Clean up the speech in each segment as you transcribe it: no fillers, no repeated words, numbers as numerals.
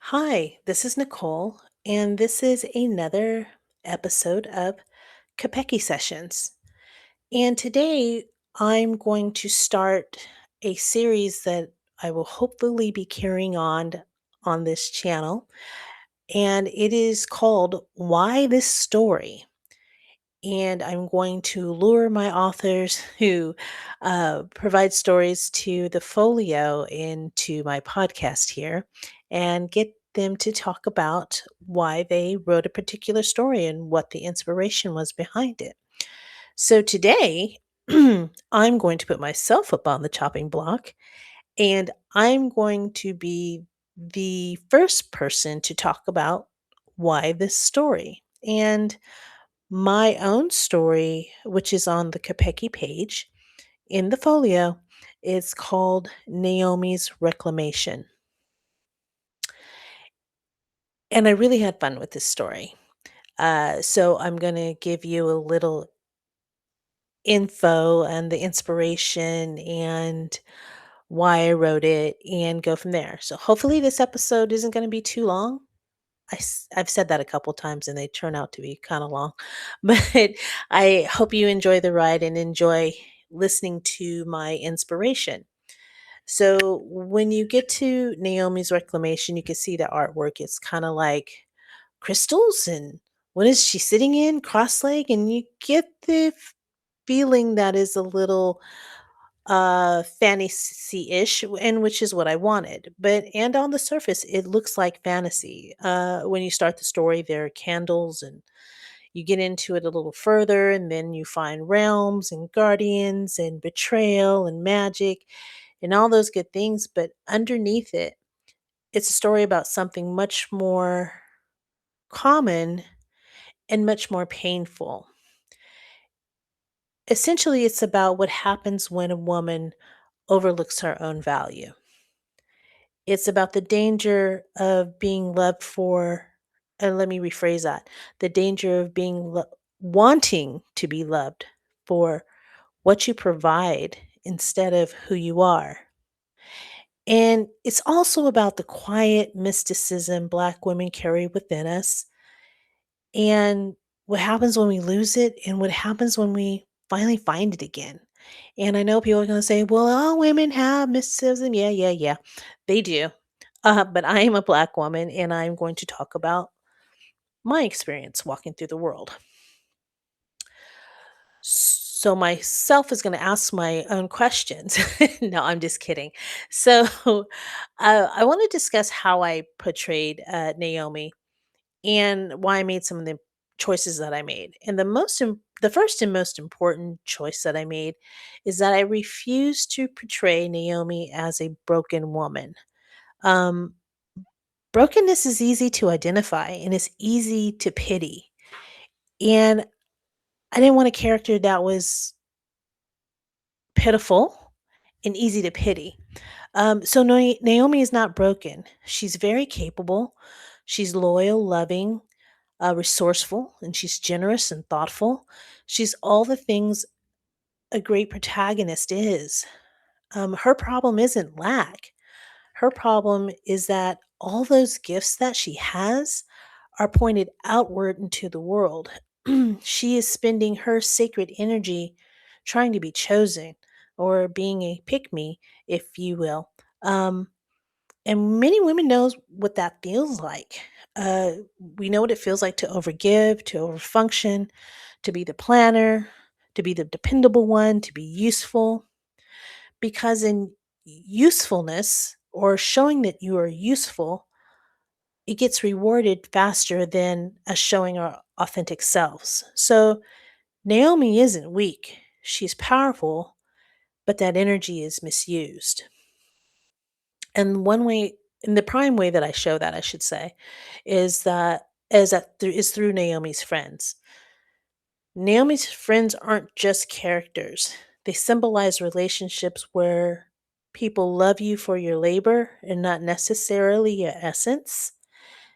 Hi, this is Nicole, and this is another episode of Capecchi Sessions. And today I'm going to start a series that I will hopefully be carrying on this channel, and it is called Why This Story? And I'm going to lure my authors who provide stories to the folio into my podcast here and get them to talk about why they wrote a particular story and what the inspiration was behind it. So today, I'm going to put myself up on the chopping block and I'm going to be the first person to talk about why this story. And my own story, which is on the Capecchi page in the folio, is called Naomi's Reclamation. And I really had fun with this story. So I'm going to give you a little info and the inspiration and why I wrote it and go from there. So hopefully this episode isn't going to be too long. I've said that a couple times and they turn out to be kind of long. But I hope you enjoy the ride and enjoy listening to my inspiration. So when you get to Naomi's Reclamation, you can see the artwork. It's kind of like crystals and what is she sitting in? Cross leg, and you get the feeling that is a little fantasy-ish, and which is what I wanted. But and on the surface, it looks like fantasy. When you start the story, there are candles, and you get into it a little further, and then you find realms and guardians and betrayal and magic and all those good things. But underneath it, it's a story about something much more common and much more painful. Essentially, it's about what happens when a woman overlooks her own value. It's about the danger of being loved for, and let me rephrase that, the danger of wanting to be loved for what you provide instead of who you are. And it's also about the quiet mysticism Black women carry within us and what happens when we lose it and what happens when we finally find it again. And I know people are going to say, well, all women have mysticism. Yeah, yeah, yeah. They do. But I am a Black woman and I'm going to talk about my experience walking through the world. So myself is going to ask my own questions. No, I'm just kidding. So I want to discuss how I portrayed Naomi and why I made some of the choices that I made. And the first and most important choice that I made is that I refuse to portray Naomi as a broken woman. Um, Brokenness is easy to identify and it's easy to pity. And I didn't want a character that was pitiful and easy to pity. Naomi is not broken. She's very capable. She's loyal, loving, resourceful, and she's generous and thoughtful. She's all the things a great protagonist is. Her problem isn't lack. Her problem is that all those gifts that she has are pointed outward into the world. She is spending her sacred energy trying to be chosen or being a pick me, if you will. Um, and many women knows what that feels like. Uh, we know what it feels like to overgive, to overfunction, to be the planner, to be the dependable one, to be useful. Because in usefulness or showing that you are useful, it gets rewarded faster than us showing our authentic selves. So Naomi isn't weak. She's powerful, but that energy is misused. And one way, in the prime way that I show that, I should say, is through Naomi's friends. Naomi's friends aren't just characters. They symbolize relationships where people love you for your labor and not necessarily your essence.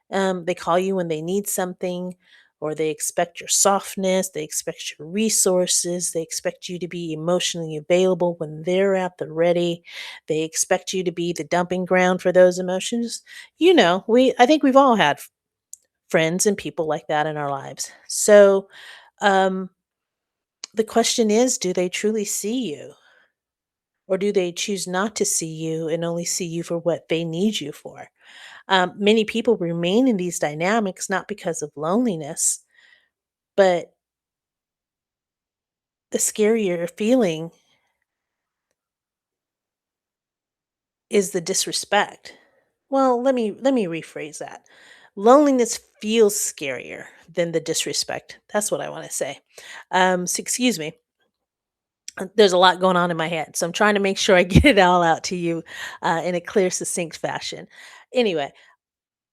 They call you when they need something, or they expect your softness, they expect your resources, they expect you to be emotionally available when they're at the ready. They expect you to be the dumping ground for those emotions. I think we've all had friends and people like that in our lives. So, um the question is, do they truly see you? Or do they choose not to see you and only see you for what they need you for? Many people remain in these dynamics not because of loneliness, but the scarier feeling is the disrespect. Well, let me rephrase that. Loneliness feels scarier than the disrespect. That's what I want to say. So excuse me. There's a lot going on in my head, so I'm trying to make sure I get it all out to you in a clear, succinct fashion. Anyway,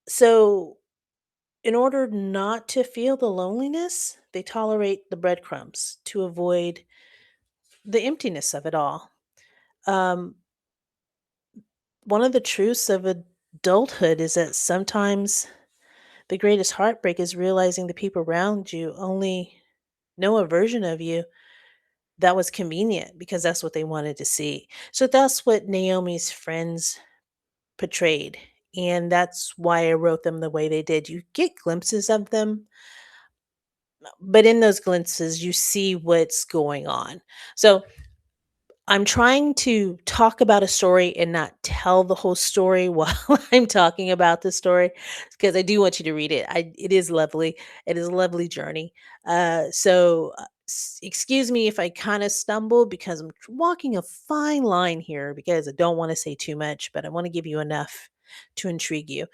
so in order not to feel the loneliness, they tolerate the breadcrumbs to avoid the emptiness of it all. Um, One of the truths of adulthood is that sometimes the greatest heartbreak is realizing the people around you only know a version of you that was convenient because that's what they wanted to see. So that's what Naomi's friends portrayed. And that's why I wrote them the way they did. You get glimpses of them, but in those glimpses, you see what's going on. So I'm trying to talk about a story and not tell the whole story while I'm talking about the story because I do want you to read it. It is lovely. It is a lovely journey. Excuse me if I kind of stumble because I'm walking a fine line here because I don't want to say too much, but I want to give you enough to intrigue you.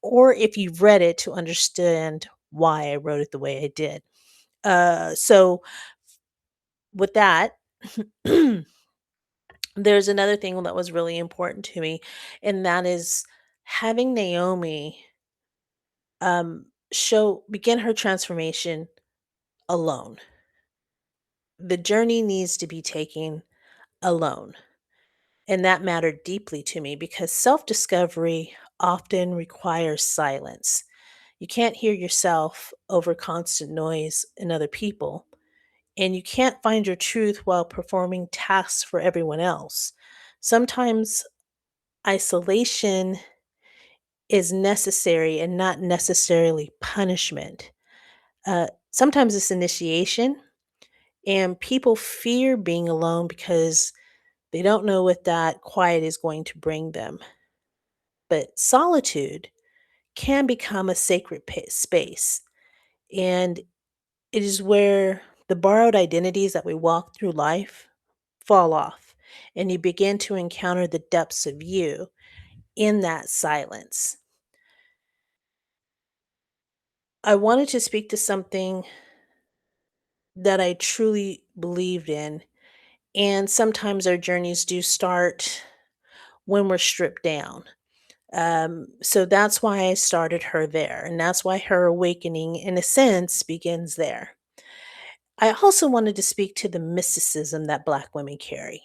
Or if you've read it to understand why I wrote it the way I did. So with that, there's another thing that was really important to me, and that is having Naomi show begin her transformation alone. The journey needs to be taken alone. And that mattered deeply to me because self discovery often requires silence. You can't hear yourself over constant noise in other people, and you can't find your truth while performing tasks for everyone else. Sometimes isolation is necessary and not necessarily punishment. Sometimes it's initiation, and people fear being alone because they don't know what that quiet is going to bring them. But solitude can become a sacred space, and it is where the borrowed identities that we walk through life fall off, and you begin to encounter the depths of you in that silence. I wanted to speak to something that I truly believed in. And sometimes our journeys do start when we're stripped down. So that's why I started her there. And that's why her awakening, in a sense, begins there. I also wanted to speak to the mysticism that Black women carry.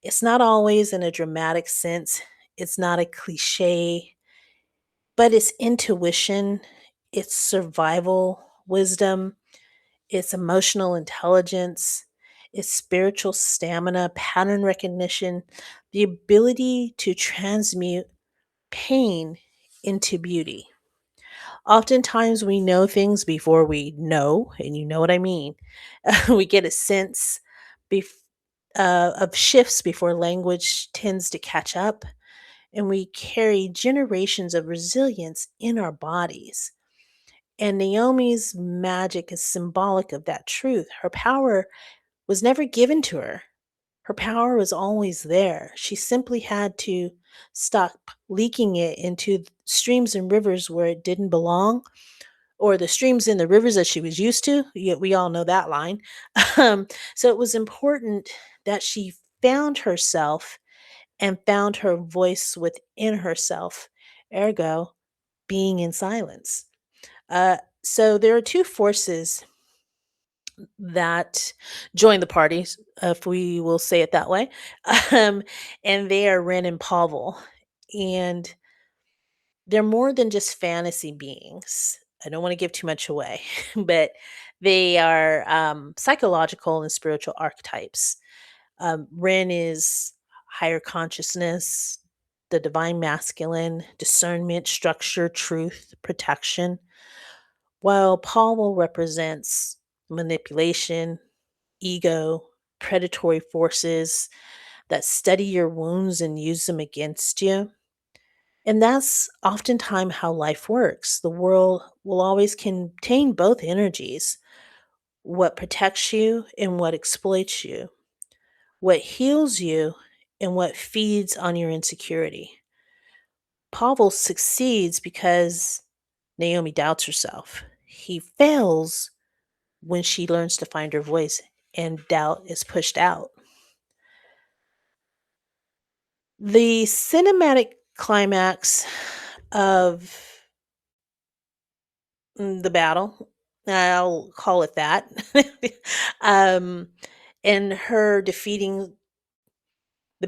It's not always in a dramatic sense, it's not a cliche, but it's intuition, it's survival wisdom, it's emotional intelligence, it's spiritual stamina, pattern recognition, the ability to transmute pain into beauty. Oftentimes, we know things before we know, and you know what I mean. We get a sense bef- of shifts before language tends to catch up, and we carry generations of resilience in our bodies. And Naomi's magic is symbolic of that truth. Her power was never given to her. Her power was always there. She simply had to stop leaking it into streams and rivers where it didn't belong, or the streams and the rivers that she was used to. We all know that line. Um, so it was important that she found herself and found her voice within herself, ergo, being in silence. So there are two forces that join the parties, if we will say it that way. Um, and they are Ren and Pavel. And they're more than just fantasy beings. I don't want to give too much away, but they are psychological and spiritual archetypes. Ren is higher consciousness, the divine masculine, discernment, structure, truth, protection, while Paul represents manipulation, ego, predatory forces that study your wounds and use them against you. And that's oftentimes how life works. The world will always contain both energies, what protects you and what exploits you, what heals you and what feeds on your insecurity. Pavel succeeds because Naomi doubts herself. He fails when she learns to find her voice and doubt is pushed out. The cinematic climax of the battle, I'll call it that, um, and her defeating the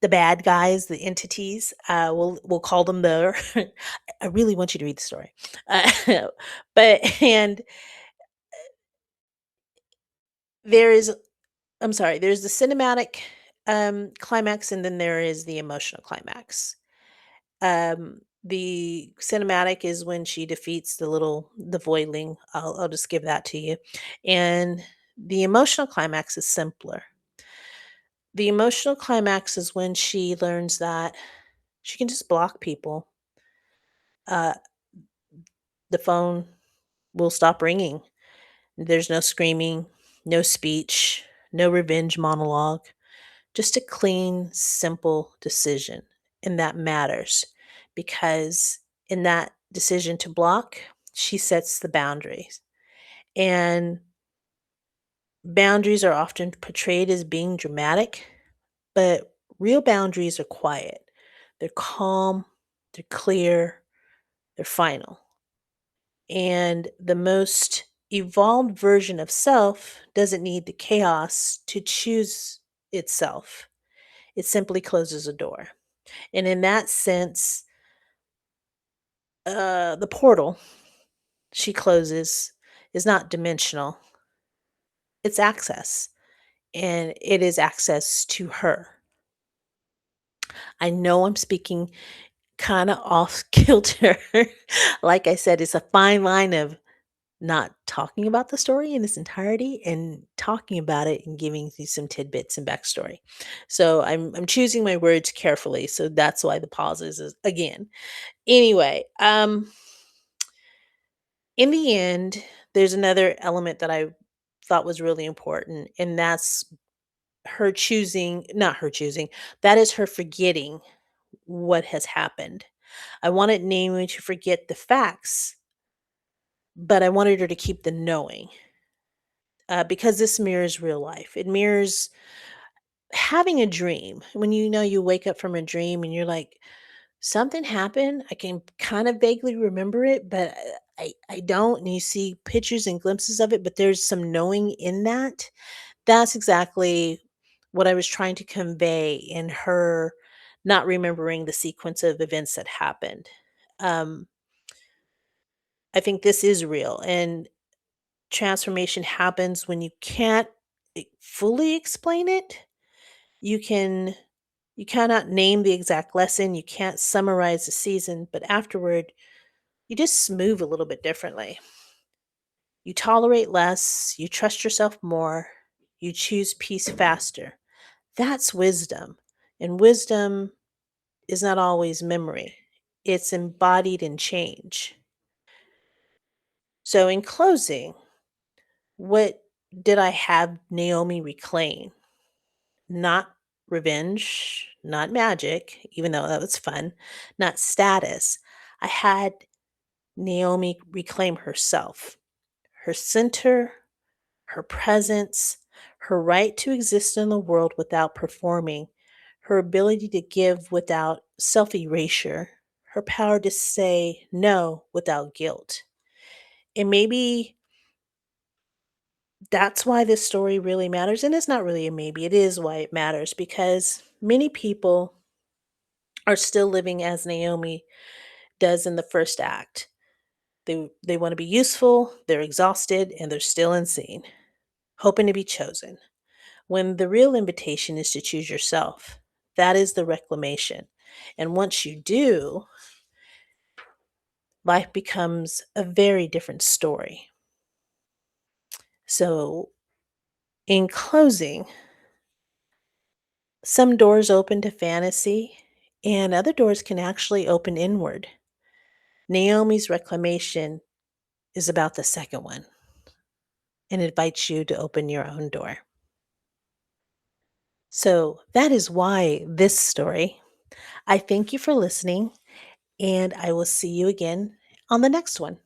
bad guys, the entities, we'll call them the I really want you to read the story. Uh, but and there is I'm sorry, there's the cinematic, climax, and then there is the emotional climax. The cinematic is when she defeats the voidling. I'll just give that to you. And the emotional climax is simpler. The emotional climax is when she learns that she can just block people. Uh, the phone will stop ringing. There's no screaming, no speech, no revenge monologue, just a clean, simple decision. And that matters because in that decision to block, she sets the boundaries. And boundaries are often portrayed as being dramatic, but real boundaries are quiet. They're calm, they're clear, they're final. And the most evolved version of self doesn't need the chaos to choose itself. It simply closes a door. And in that sense, the portal she closes is not dimensional, it's access. And it is access to her. I know I'm speaking kind of off kilter. Like I said, it's a fine line of not talking about the story in its entirety and talking about it and giving you some tidbits and backstory. So I'm choosing my words carefully. So that's why the pauses is again. Anyway, in the end, there's another element that I thought was really important, and that's her choosing, not her choosing, that is her forgetting what has happened. I wanted Naomi to forget the facts, but I wanted her to keep the knowing, because this mirrors real life. It mirrors having a dream. When you know you wake up from a dream and you're like, something happened. I can kind of vaguely remember it, but I don't. And you see pictures and glimpses of it, but there's some knowing in that. That's exactly what I was trying to convey in her not remembering the sequence of events that happened. Um, I think this is real, and transformation happens when you can't fully explain it. You can you cannot name the exact lesson, you can't summarize the season, but afterward, you just move a little bit differently. You tolerate less, you trust yourself more, you choose peace faster. That's wisdom. And wisdom is not always memory, it's embodied in change. So, in closing, what did I have Naomi reclaim? Not revenge, not magic, even though that was fun, not status. I had Naomi reclaim herself, her center, her presence, her right to exist in the world without performing, her ability to give without self erasure, her power to say no without guilt. And maybe that's why this story really matters. And it's not really a maybe, it is why it matters because many people are still living as Naomi does in the first act. They want to be useful, they're exhausted, and they're still unseen, hoping to be chosen. When the real invitation is to choose yourself, that is the reclamation. And once you do, life becomes a very different story. So, in closing, some doors open to fantasy, and other doors can actually open inward. Naomi's reclamation is about the second one and invites you to open your own door. So, that is why this story. I thank you for listening, and I will see you again on the next one.